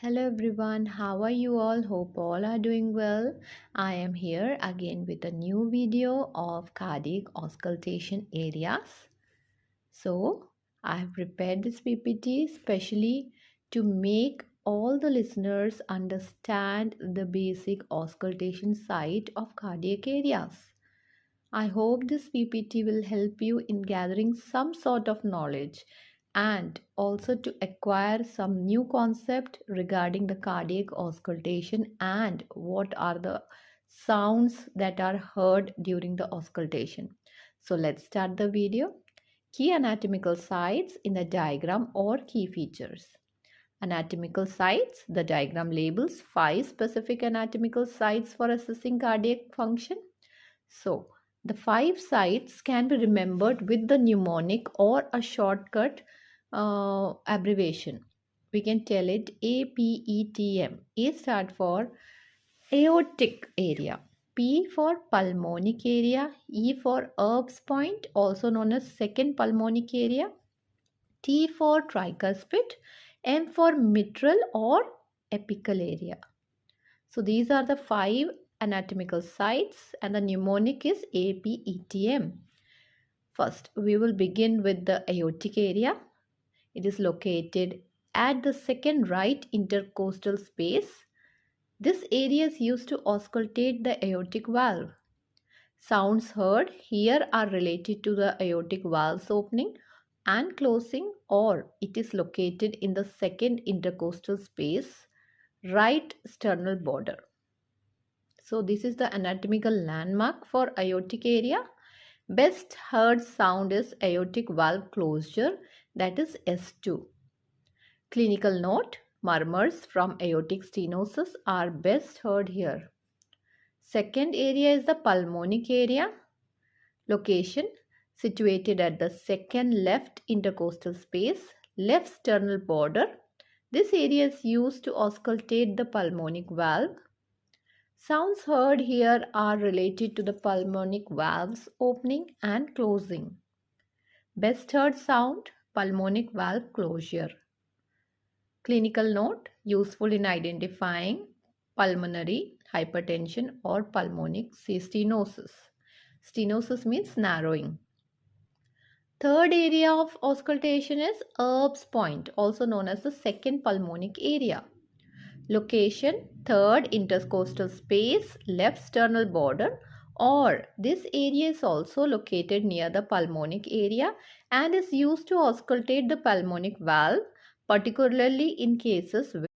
Hello everyone, how are you all? Hope all are doing well. I am here again with a new video of cardiac auscultation areas. So, I have prepared this PPT especially to make all the listeners understand the basic auscultation site of cardiac areas. I hope this PPT will help you in gathering some sort of knowledge and also to acquire some new concept regarding the cardiac auscultation and what are the sounds that are heard during the auscultation. So let's start the video. Key anatomical sites in the diagram or key features. Anatomical sites, the diagram labels 5 specific anatomical sites for assessing cardiac function. So, the 5 sites can be remembered with the mnemonic or a shortcut abbreviation. We can tell it APETM. A stands for aortic area. P for pulmonic area. E for Erb's point, also known as second pulmonic area. T for tricuspid. M for mitral or apical area. So these are the 5 anatomical sites and the mnemonic is APETM. First, we will begin with the aortic area. It is located at the second right intercostal space. This area is used to auscultate the aortic valve. Sounds heard here are related to the aortic valve's opening and closing, or it is located in the second intercostal space, right sternal border. So this is the anatomical landmark for aortic area. Best heard sound is aortic valve closure, that is S2. Clinical note, murmurs from aortic stenosis are best heard here. Second area is the pulmonic area. Location, situated at the second left intercostal space, left sternal border. This area is used to auscultate the pulmonic valve. Sounds heard here are related to the pulmonic valve's opening and closing. Best heard sound, pulmonic valve closure. Clinical note, useful in identifying pulmonary hypertension or pulmonic stenosis. Stenosis means narrowing. Third area of auscultation is Erb's point, also known as the second pulmonic area. Location, third intercostal space, left sternal border, or this area is also located near the pulmonic area and is used to auscultate the pulmonic valve, particularly in cases